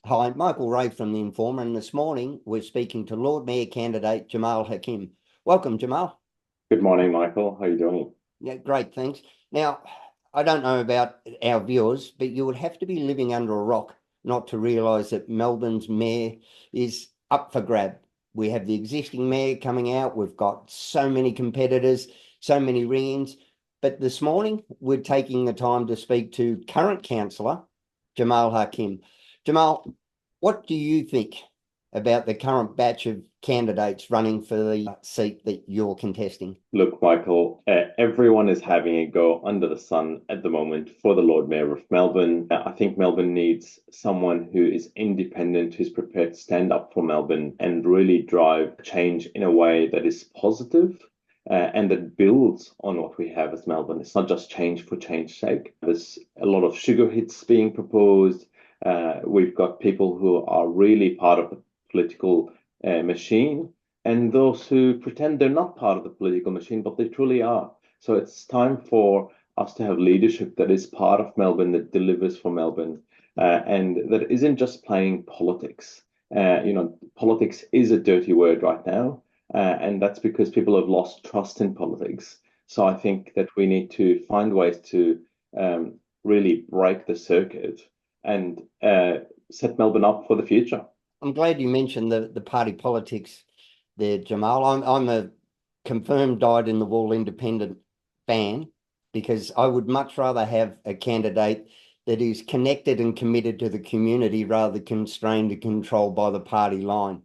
Hi, Michael Ray from The Informer, and this morning we're speaking to Lord Mayor candidate Jamal Hakim. Welcome, Jamal. Good morning, Michael. How are you doing? Yeah, great, thanks. Now, I don't know about our viewers, but you would have to be living under a rock not to realise that Melbourne's mayor is up for grab. We have the existing mayor coming out. We've got so many competitors, so many ring-ins. But this morning, we're taking the time to speak to current councillor Jamal Hakim. Jamal, what do you think about the current batch of candidates running for the seat that you're contesting? Look, Michael, everyone is having a go under the sun at the moment for the Lord Mayor of Melbourne. I think Melbourne needs someone who is independent, who's prepared to stand up for Melbourne and really drive change in a way that is positive. And that builds on what we have as Melbourne. It's not just change for change's sake. There's a lot of sugar hits being proposed. We've got people who are really part of the political machine, and those who pretend they're not part of the political machine, but they truly are. So it's time for us to have leadership that is part of Melbourne, that delivers for Melbourne, and that isn't just playing politics. Politics is a dirty word right now, and that's because people have lost trust in politics. So I think that we need to find ways to really break the circuit and set Melbourne up for the future. I'm glad you mentioned the party politics there, Jamal. I'm a confirmed dyed-in-the-wool independent fan because I would much rather have a candidate that is connected and committed to the community rather than constrained and controlled by the party line.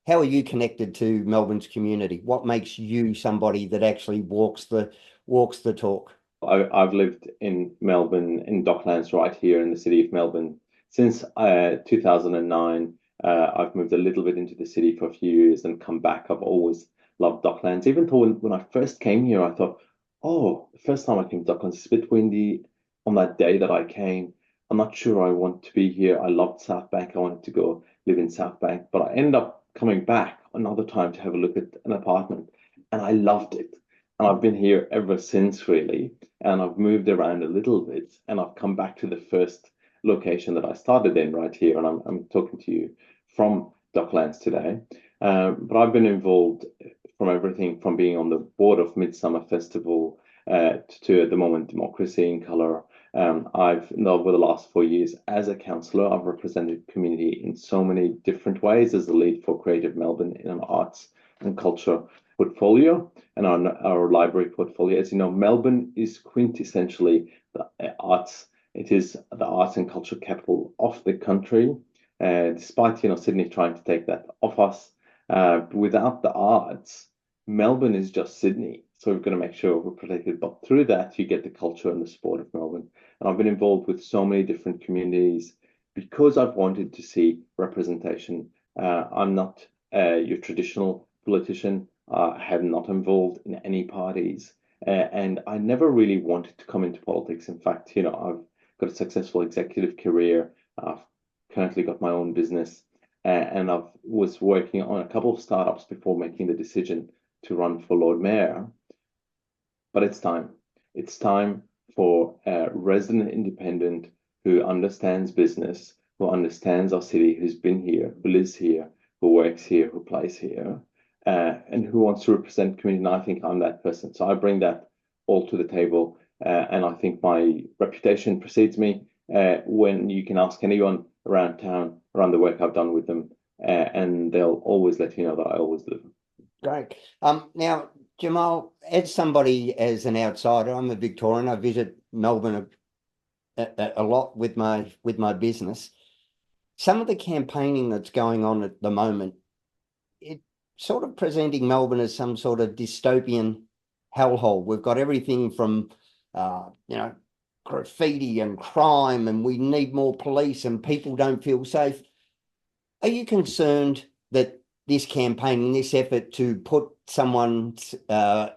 How are you connected to Melbourne's community? What makes you somebody that actually walks the talk? I've lived in Melbourne, in Docklands, right here in the city of Melbourne, since 2009. I've moved a little bit into the city for a few years and come back. I've always loved Docklands. Even though when I first came here, I thought, oh, the first time I came to Docklands, it's a bit windy. On that day that I came, I'm not sure I want to be here. I loved South Bank. I wanted to go live in South Bank, but I ended up coming back another time to have a look at an apartment, and I loved it. And I've been here ever since, really. And I've moved around a little bit, and I've come back to the first location that I started in right here. And I'm talking to you from Docklands today. But I've been involved from everything from being on the board of Midsummer Festival to at the moment Democracy in Colour. I've over the last 4 years as a councillor, I've represented community in so many different ways as the lead for Creative Melbourne in an arts and culture portfolio and our library portfolio. As you know, Melbourne is quintessentially the arts. It is the arts and culture capital of the country. Despite Sydney trying to take that off us, without the arts, Melbourne is just Sydney. So we've got to make sure we're protected. But through that, you get the culture and the sport of Melbourne. And I've been involved with so many different communities because I've wanted to see representation. I'm not your traditional politician. I have not involved in any parties. And I never really wanted to come into politics. In fact, I've got a successful executive career. I've currently got my own business, and I was working on a couple of startups before making the decision to run for Lord Mayor. But it's time. It's time for a resident independent who understands business, who understands our city, who's been here, who lives here, who works here, who plays here, and who wants to represent community. And I think I'm that person. So I bring that all to the table. And I think my reputation precedes me when you can ask anyone around town, around the work I've done with them, and they'll always let you know that I always deliver. Great. Now, Jamal, as an outsider, I'm a Victorian. I visit Melbourne a lot with my business. Some of the campaigning that's going on at the moment, it sort of presenting Melbourne as some sort of dystopian hellhole. We've got everything from graffiti and crime, and we need more police, and people don't feel safe. Are you concerned that this campaign, this effort to put someone's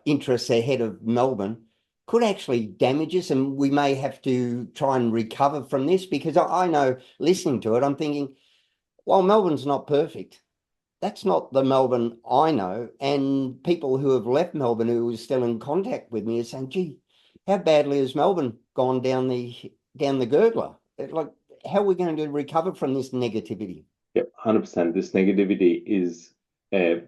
interests ahead of Melbourne could actually damage us, and we may have to try and recover from this? Because I know, listening to it, I'm thinking, while Melbourne's not perfect, that's not the Melbourne I know. And people who have left Melbourne who are still in contact with me are saying, gee, how badly has Melbourne gone down the gurgler? how are we going to recover from this negativity? Yep, 100%. This negativity is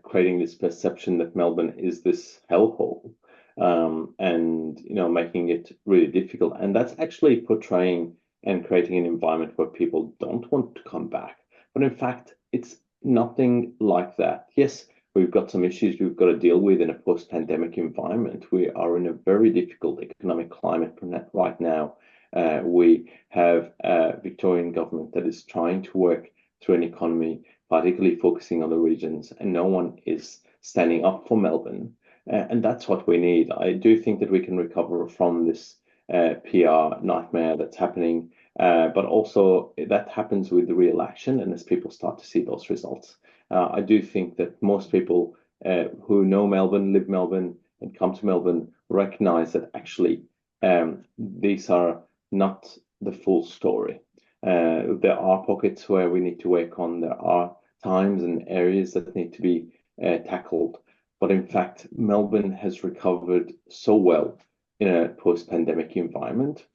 creating this perception that Melbourne is this hellhole, and making it really difficult. And that's actually portraying and creating an environment where people don't want to come back. But in fact, it's nothing like that. Yes, we've got some issues we've got to deal with in a post-pandemic environment. We are in a very difficult economic climate right now. We have a Victorian government that is trying to work through an economy, particularly focusing on the regions, and no one is standing up for Melbourne. And that's what we need. I do think that we can recover from this PR nightmare that's happening, but also that happens with the real action and as people start to see those results. I do think that most people who know Melbourne, live Melbourne, and come to Melbourne recognize that actually these are not the full story. There are pockets where we need to work on. There are times and areas that need to be tackled. But in fact, Melbourne has recovered so well in a post-pandemic environment.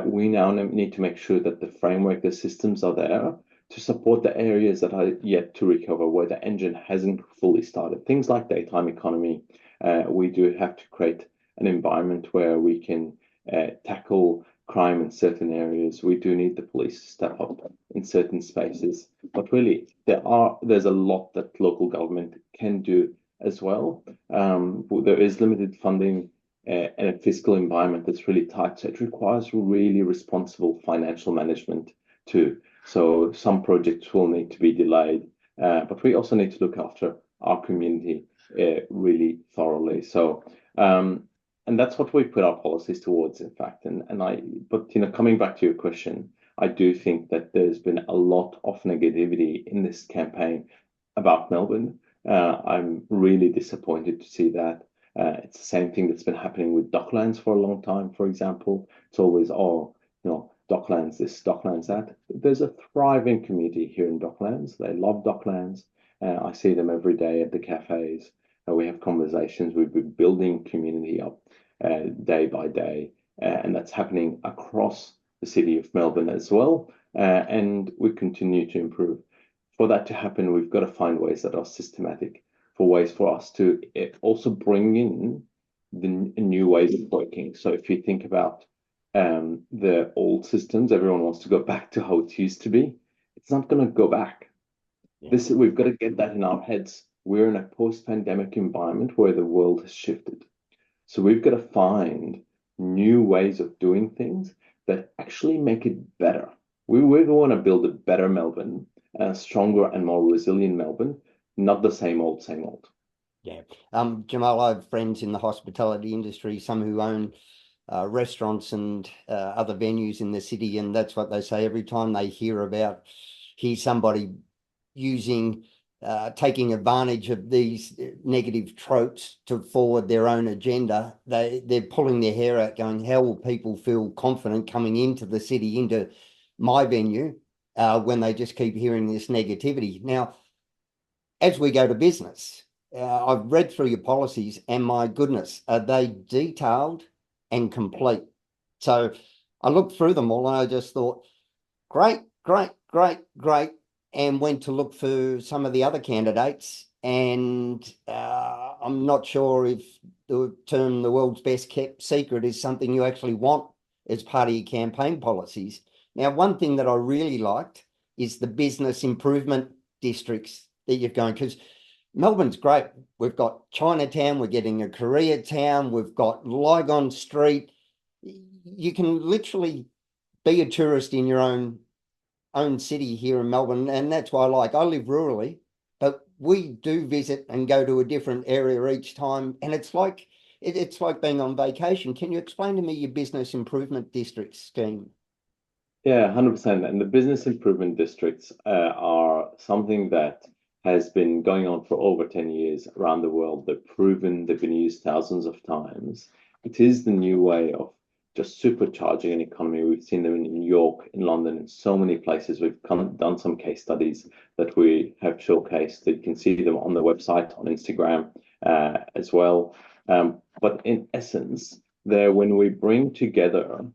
We now need to make sure that the framework, the systems are there to support the areas that are yet to recover, where the engine hasn't fully started. Things like daytime economy. We do have to create an environment where we can tackle crime in certain areas. We do need the police to step up in certain spaces. But really, there's a lot that local government can do as well. There is limited funding and a fiscal environment that's really tight. So it requires really responsible financial management too. So some projects will need to be delayed, but we also need to look after our community really thoroughly. So and that's what we put our policies towards, in fact. But coming back to your question, I do think that there's been a lot of negativity in this campaign about Melbourne. I'm really disappointed to see that. It's the same thing that's been happening with Docklands for a long time, for example. It's always, Docklands this, Docklands that. There's a thriving community here in Docklands. They love Docklands. I see them every day at the cafes. We have conversations. We've been building community up day by day, and that's happening across the city of Melbourne as well. And we continue to improve. For that to happen, we've got to find ways that are systematic, for ways for us to also bring in the new ways of working. So if you think about the old systems, everyone wants to go back to how it used to be. It's not going to go back. Yeah. We've got to get that in our heads. We're in a post-pandemic environment where the world has shifted. So we've got to find new ways of doing things that actually make it better. We want to build a better Melbourne, a stronger and more resilient Melbourne, not the same old, same old. Yeah. Jamal, I have friends in the hospitality industry, some who own restaurants and other venues in the city, and that's what they say every time they hear somebody taking advantage of these negative tropes to forward their own agenda. They're pulling their hair out going, how will people feel confident coming into the city, into my venue, when they just keep hearing this negativity? Now, as we go to business, I've read through your policies, and my goodness, are they detailed and complete? So I looked through them all and I just thought, great, and went to look for some of the other candidates. And I'm not sure if the term the world's best kept secret is something you actually want as part of your campaign policies. Now, one thing that I really liked is the business improvement districts that you've gone, because Melbourne's great. We've got Chinatown, we're getting a Koreatown, we've got Lygon Street. You can literally be a tourist in your own city here in Melbourne, and that's why I live rurally, but we do visit and go to a different area each time, and it's like being on vacation. Can you explain to me your business improvement district scheme? Yeah, 100%. And the business improvement districts are something that has been going on for over 10 years around the world. They're proven, they've been used thousands of times. It is the new way of just supercharging an economy. We've seen them in New York, in London, in so many places. We've done some case studies that we have showcased. You can see them on the website, on Instagram as well. But in essence, when we bring together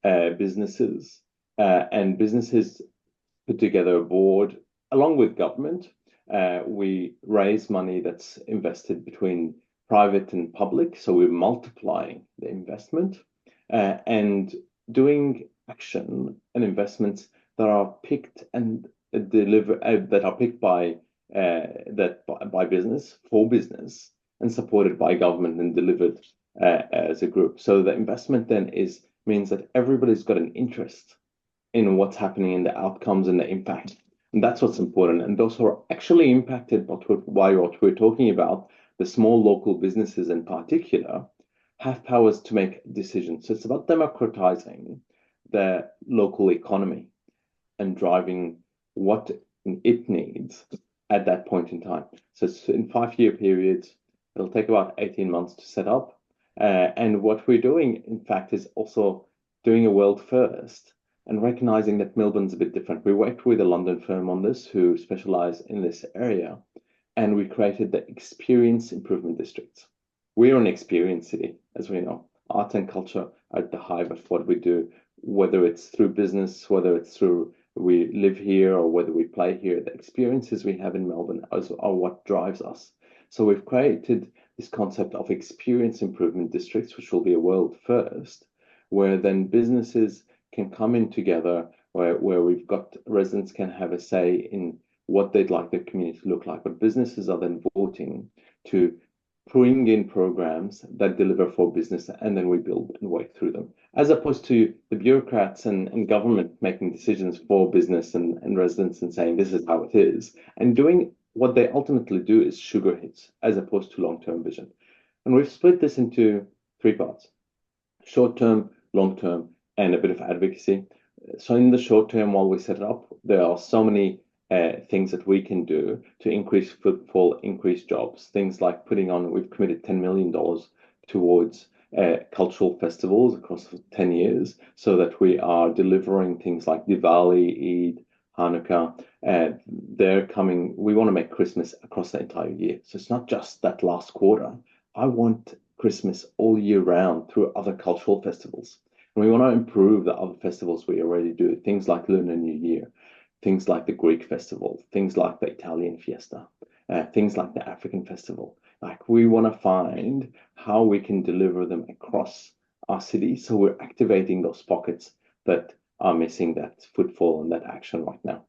businesses and businesses put together a board along with government. We raise money that's invested between private and public, so we're multiplying the investment and doing action and investments that are picked and deliver that are picked by business for business and supported by government and delivered as a group. So the investment then means that everybody's got an interest in what's happening in the outcomes and the impact. And that's what's important. And those who are actually impacted by what we're talking about, the small local businesses in particular, have powers to make decisions. So it's about democratizing the local economy and driving what it needs at that point in time. So it's in 5-year periods. It'll take about 18 months to set up. And what we're doing, in fact, is also doing a world first and recognizing that Melbourne's a bit different. We worked with a London firm on this who specialize in this area, and we created the experience improvement districts. We're an experience city, as we know. Art and culture are at the hive of what we do, whether it's through business, whether it's through we live here or whether we play here. The experiences we have in Melbourne are what drives us. So we've created this concept of experience improvement districts, which will be a world first, where then businesses can come in together, where we've got residents can have a say in what they'd like their community to look like, but businesses are then voting to bring in programs that deliver for business, and then we build and work through them, as opposed to the bureaucrats and government making decisions for business and residents and saying this is how it is, and doing what they ultimately do is sugar hits as opposed to long-term vision. And we've split this into 3 parts: short-term, long-term, and a bit of advocacy. So in the short term, while we set it up, there are so many things that we can do to increase footfall, increase jobs. Things like we've committed $10 million towards cultural festivals across 10 years, so that we are delivering things like Diwali, Eid, Hanukkah. They're coming. We want to make Christmas across the entire year. So it's not just that last quarter. I want Christmas all year round through other cultural festivals. And we want to improve the other festivals we already do, things like Lunar New Year, things like the Greek festival, things like the Italian fiesta, things like the African festival. Like, we want to find how we can deliver them across our city. So we're activating those pockets that are missing that footfall and that action right now.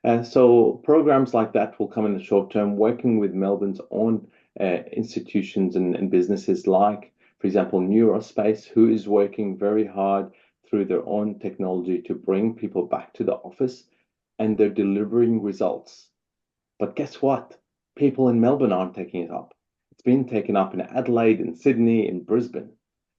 And so programs like that will come in the short term, working with Melbourne's own institutions and businesses like, for example, Neurospace, who is working very hard through their own technology to bring people back to the office, and they're delivering results. But guess what? People in Melbourne aren't taking it up. It's been taken up in Adelaide, in Sydney, in Brisbane,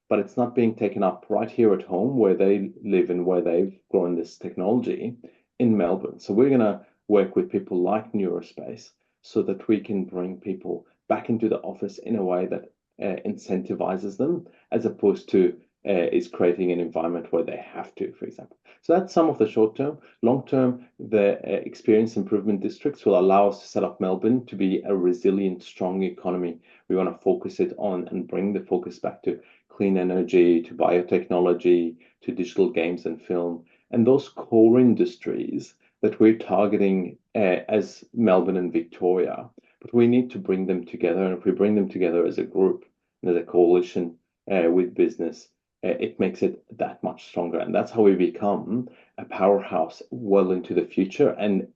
but it's not being taken up right here at home where they live and where they've grown this technology in Melbourne. So we're going to work with people like Neurospace so that we can bring people back into the office in a way that incentivizes them, as opposed to is creating an environment where they have to, for example. So that's some of the short term. Long term, the experience improvement districts will allow us to set up Melbourne to be a resilient, strong economy. We want to focus it on and bring the focus back to clean energy, to biotechnology, to digital games and film, and those core industries that we're targeting as Melbourne and Victoria. But we need to bring them together, and if we bring them together as a group, as a coalition with business, it makes it that much stronger. And that's how we become a powerhouse well into the future and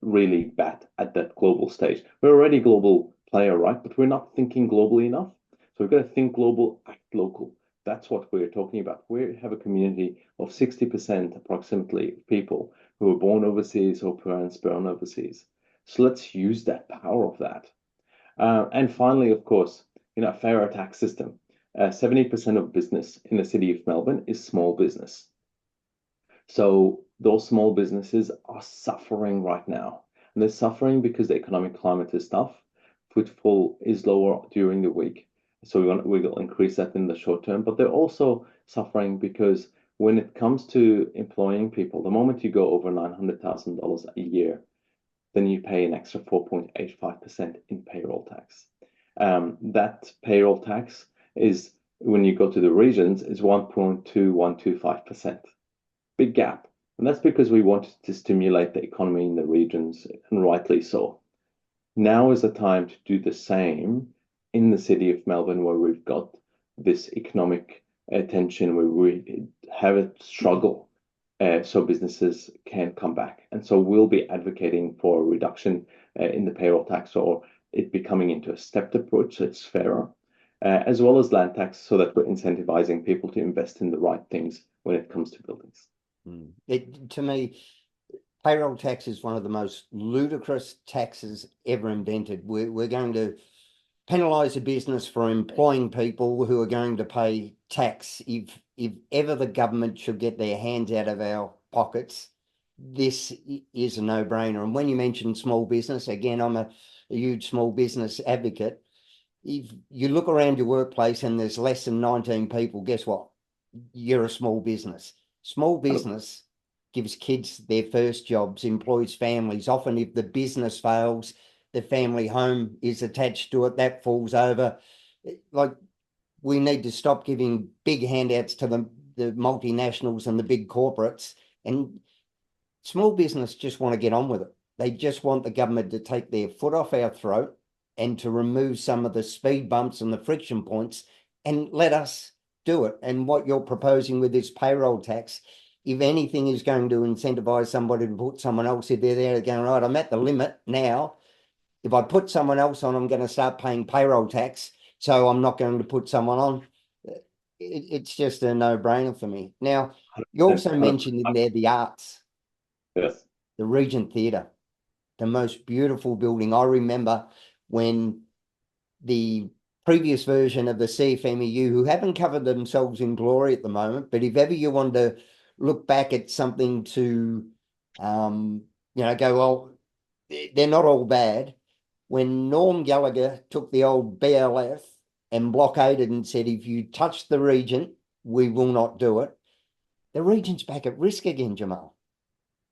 really bat at that global stage. We're already a global player, right? But we're not thinking globally enough. So we've got to think global, act local. That's what we're talking about. We have a community of 60% approximately of people who were born overseas or parents born overseas. So let's use that power of that. And finally, of course, a fairer tax system. 70% of business in the city of Melbourne is small business. So those small businesses are suffering right now. And they're suffering because the economic climate is tough. Footfall is lower during the week. So we will increase that in the short term. But they're also suffering because when it comes to employing people, the moment you go over $900,000 a year, then you pay an extra 4.85% in payroll tax. That payroll tax is, when you go to the regions, is 1.2125%. Big gap. And that's because we wanted to stimulate the economy in the regions, and rightly so. Now is the time to do the same in the city of Melbourne, where we've got this economic tension, where we have a struggle, so businesses can come back. And so we'll be advocating for a reduction in the payroll tax, or it becoming into a stepped approach that's fairer, as well as land tax, so that we're incentivizing people to invest in the right things when it comes to buildings. To me, payroll tax is one of the most ludicrous taxes ever invented. We're going to penalise a business for employing people who are going to pay tax. If ever the government should get their hands out of our pockets, this is a no-brainer. And when you mention small business, again, I'm a huge small business advocate. If you look around your workplace and there's less than 19 people, guess what? You're a small business. Small business gives kids their first jobs, employs families. Often if the business fails, the family home is attached to it, that falls over. Like, we need to stop giving big handouts to the multinationals and the big corporates. And small business just want to get on with it. They just want the government to take their foot off our throat and to remove some of the speed bumps and the friction points and let us do it. And what you're proposing with this payroll tax, if anything is going to incentivize somebody to put someone else, if they're there going, right, I'm at the limit now. If I put someone else on, I'm going to start paying payroll tax. So I'm not going to put someone on. It's just a no-brainer for me. Now, you also mentioned in there the arts, Yes. the Regent Theatre, the most beautiful building. I remember when the previous version of the CFMEU, who haven't covered themselves in glory at the moment, but if ever you want to look back at something to, go, well, they're not all bad. When Norm Gallagher took the old BLF and blockaded and said, if you touch the Regent, we will not do it. The Regent's back at risk again, Jamal.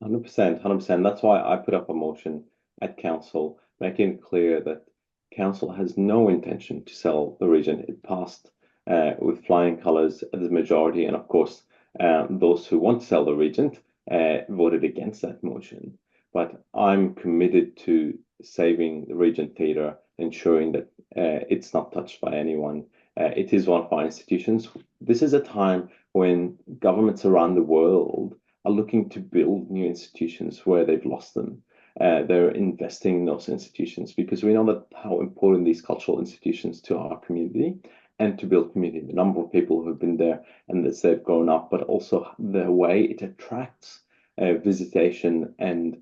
100%, 100%. That's why I put up a motion at council, making it clear that council has no intention to sell the region. It passed with flying colours as a majority, and of course, those who want to sell the region voted against that motion. But I'm committed to saving the Regent Theatre, ensuring that it's not touched by anyone. It is one of our institutions. This is a time when governments around the world are looking to build new institutions where they've lost them. They're investing in those institutions because we know that how important these cultural institutions to our community and to build community. The number of people who've been there and as they've grown up, but also the way it attracts visitation and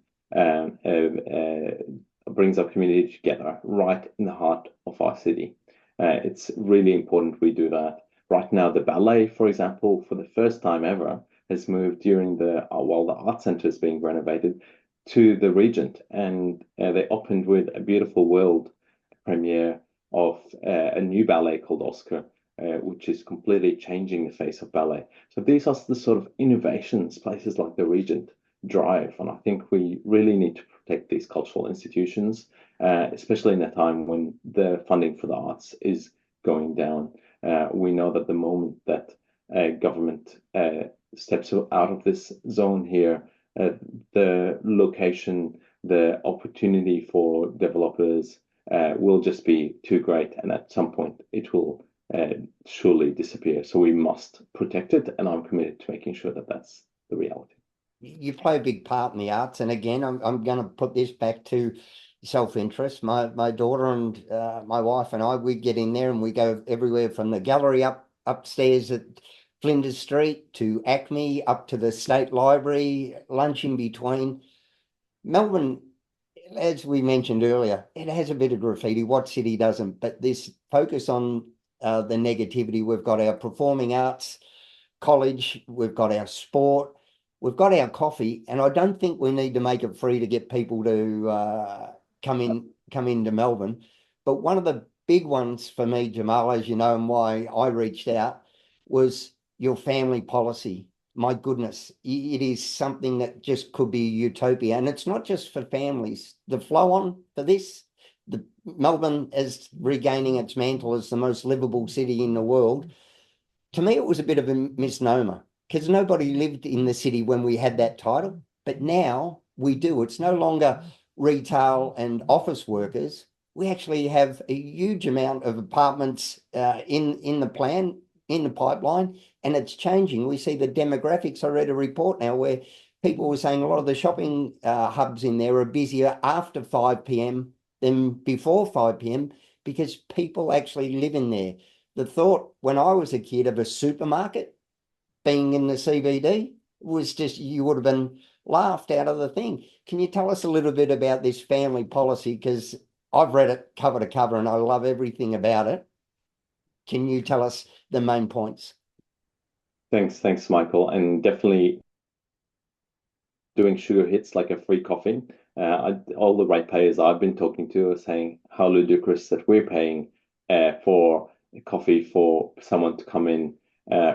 brings our community together right in the heart of our city. It's really important we do that. Right now, the ballet, for example, for the first time ever, has moved during while the art center is being renovated to the Regent, and they opened with a beautiful world premiere of a new ballet called Oscar, which is completely changing the face of ballet. So these are the sort of innovations places like the Regent drive, and I think we really need to protect these cultural institutions, especially in a time when the funding for the arts is going down. We know that the moment that government steps out of this zone here, the location, the opportunity for developers will just be too great, and at some point it will surely disappear. So we must protect it, and I'm committed to making sure that that's the reality. You play a big part in the arts, and again, I'm going to put this back to self-interest. My daughter and my wife and I, we get in there and we go everywhere from the gallery upstairs at Flinders Street to Acme, up to the State Library, lunch in between. Melbourne, as we mentioned earlier, it has a bit of graffiti. What city doesn't? But this focus on the negativity. We've got our performing arts college, we've got our sport, we've got our coffee, and I don't think we need to make it free to get people to come into Melbourne. But one of the big ones for me, Jamal, as you know, and why I reached out, was your family policy. My goodness, it is something that just could be utopia. And it's not just for families. The flow on for this, the Melbourne is regaining its mantle as the most livable city in the world. To me, it was a bit of a misnomer. because nobody lived in the city when we had that title, but now we do. It's no longer retail and office workers. We actually have a huge amount of apartments in the plan, in the pipeline, and it's changing. We see the demographics. I read a report now where people were saying a lot of the shopping hubs in there are busier after 5 p.m. than before 5 p.m. because people actually live in there. The thought when I was a kid of a supermarket being in the CBD was just, you would have been laughed out of the thing. Can you tell us a little bit about this family policy? Because I've read it cover to cover and I love everything about it. Can you tell us the main points? Thanks, Michael, and definitely doing sugar hits like a free coffee. All the ratepayers I've been talking to are saying how ludicrous that we're paying for a coffee for someone to come in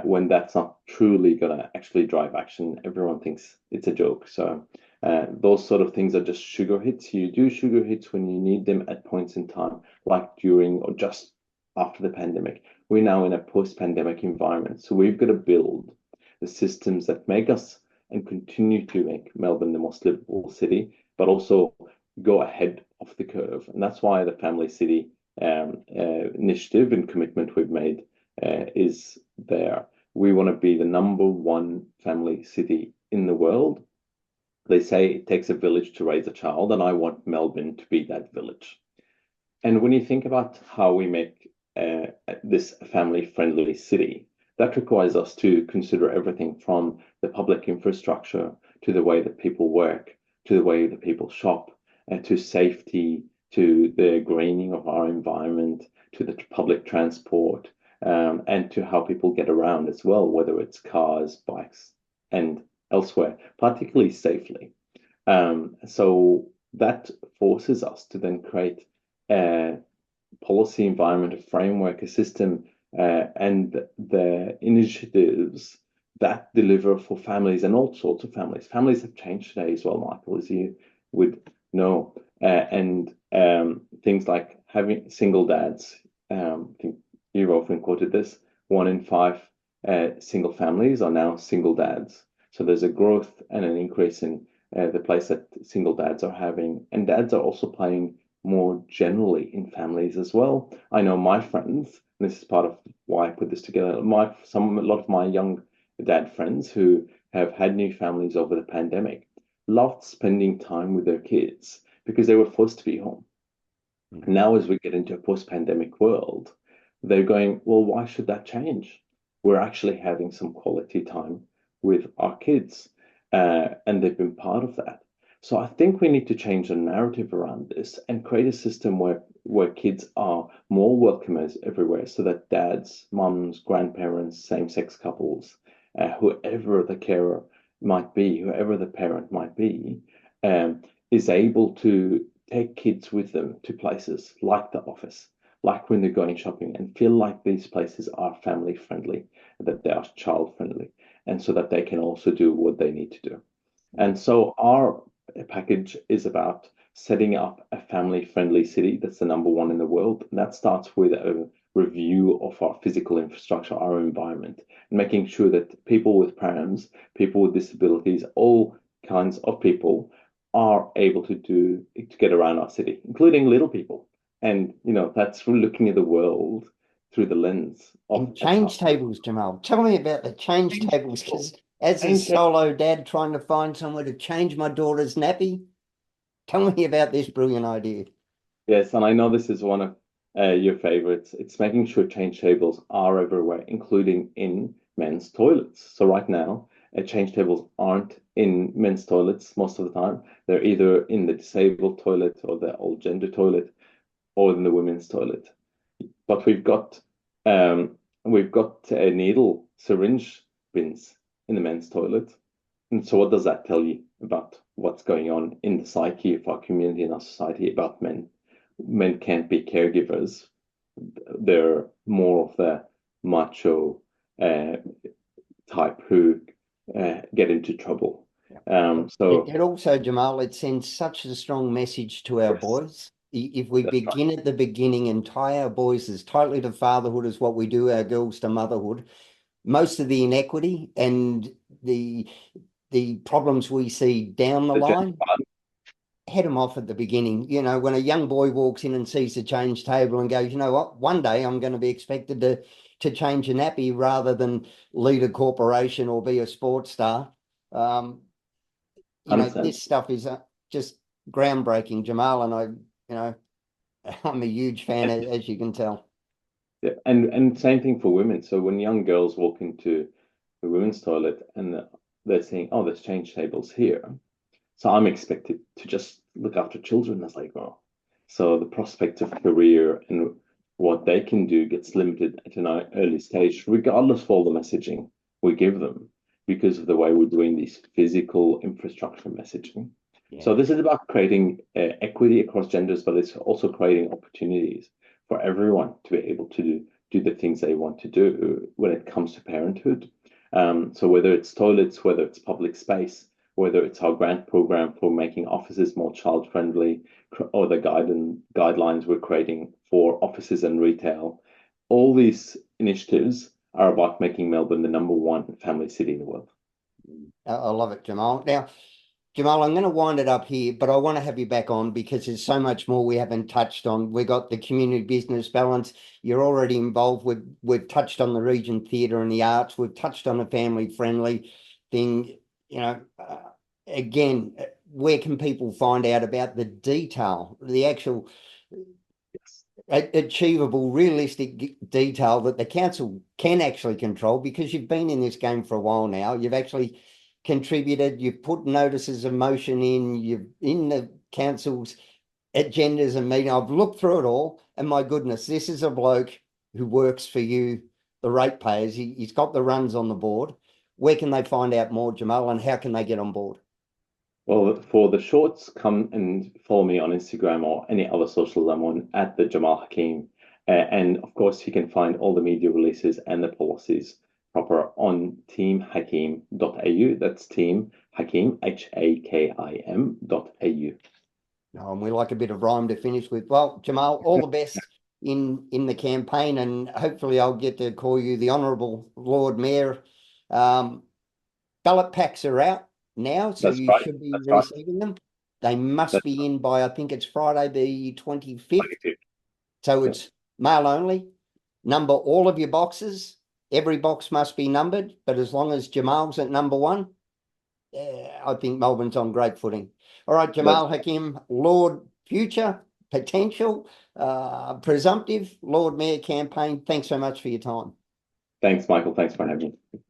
when that's not truly going to actually drive action. Everyone thinks it's a joke. So those sort of things are just sugar hits. You do sugar hits when you need them at points in time, like during or just after the pandemic. We're now in a post-pandemic environment, so we've got to build the systems that make us and continue to make Melbourne the most livable city, but also go ahead of the curve. And that's why the Family City initiative and commitment we've made is there. We want to be the #1 family city in the world. They say it takes a village to raise a child, and I want Melbourne to be that village. And when you think about how we make this a family-friendly city, that requires us to consider everything from the public infrastructure to the way that people work, to the way that people shop, to safety, to the greening of our environment, to the public transport, and to how people get around as well, whether it's cars, bikes, and elsewhere, particularly safely. So that forces us to then create a policy environment, a framework, a system, and the initiatives that deliver for families and all sorts of families. Families have changed today as well, Michael, as you would know. And things like having single dads. I think you've often quoted this. 1 in 5 single families are now single dads. So there's a growth and an increase in the place that single dads are having. And dads are also playing more generally in families as well. I know my friends, and this is part of why I put this together, a lot of my young dad friends who have had new families over the pandemic loved spending time with their kids because they were forced to be home. Now, as we get into a post-pandemic world, they're going, well, why should that change? We're actually having some quality time with our kids, and they've been part of that. So I think we need to change the narrative around this and create a system where kids are more welcome as everywhere, so that dads, mums, grandparents, same-sex couples, whoever the carer might be, whoever the parent might be, is able to take kids with them to places like the office, like when they're going shopping, and feel like these places are family friendly, that they are child friendly, and so that they can also do what they need to do. And so our package is about setting up a family-friendly city that's the #1 in the world. And that starts with a review of our physical infrastructure, our environment, and making sure that people with prams, people with disabilities, all kinds of people are able to get around our city, including little people. And that's looking at the world through the lens of And change tables, Jamal. Tell me about the change tables, because as a solo dad trying to find somewhere to change my daughter's nappy, tell me about this brilliant idea. Yes, and I know this is one of your favorites. It's making sure change tables are everywhere, including in men's toilets. So right now, change tables aren't in men's toilets most of the time. They're either in the disabled toilet or the all gender toilet or in the women's toilet. But we've got needle syringe bins in the men's toilet. And so what does that tell you about what's going on in the psyche of our community and our society about men? Men can't be caregivers. They're more of the macho type who get into trouble. So It also, Jamal, it sends such a strong message to our yes, boys. If we that's begin right. at the beginning and tie our boys as tightly to fatherhood as what we do our girls to motherhood, most of the inequity and the problems we see down the The line, head them off at the beginning. You know, when a young boy walks in and sees the change table and goes, you know what, one day I'm going to be expected to change a nappy rather than lead a corporation or be a sports star. You know, 100%. this stuff is just groundbreaking, Jamal, and I'm a huge fan, as you can tell. Yeah, and same thing for women. So when young girls walk into the women's toilet and they're saying, "Oh, there's change tables here," so I'm expected to just look after children. That's like, oh, so the prospect of career and what they can do gets limited at an early stage, regardless of all the messaging we give them, because of the way we're doing this physical infrastructure messaging. Yeah. So this is about creating equity across genders, but it's also creating opportunities for everyone to be able to do the things they want to do when it comes to parenthood. So whether it's toilets, whether it's public space, whether it's our grant program for making offices more child friendly, or the guidelines we're creating for offices and retail, all these initiatives are about making Melbourne the #1 family city in the world. I love it, Jamal. Now, Jamal, I'm going to wind it up here, but I want to have you back on because there's so much more we haven't touched on. We got the community business balance. You're already involved with. We've touched on the region theatre and the arts. We've touched on a family friendly thing. You know, again, where can people find out about the detail, the actual achievable, realistic detail that the council can actually control? Because you've been in this game for a while now. You've actually contributed, you've put notices of motion in, you've in the council's agendas and meeting. I've looked through it all, and my goodness, this is a bloke who works for you, the ratepayers. He's got the runs on the board. Where can they find out more, Jamal, and how can they get on board? Well, for the shorts, come and follow me on Instagram or any other social I'm on at the Jamal Hakim. And of course, you can find all the media releases and the policies proper on teamhakim.au. That's Team Hakim, Hakim.au. Oh, and we like a bit of rhyme to finish with. Well, Jamal, all the best in the campaign, and hopefully I'll get to call you the Honourable Lord Mayor. Um, Ballot packs are out now, so That's you right. should be That's right. receiving them. They must That's be in by, I think it's Friday the 25th. right. So Yeah. it's mail only. Number all of your boxes. Every box must be numbered, but as long as Jamal's at #1, I think Melbourne's on great footing. All right, That's Jamal Hakim, Lord Future, Potential, Presumptive, Lord Mayor campaign. Thanks so much for your time. Thanks, Michael. Thanks for having me.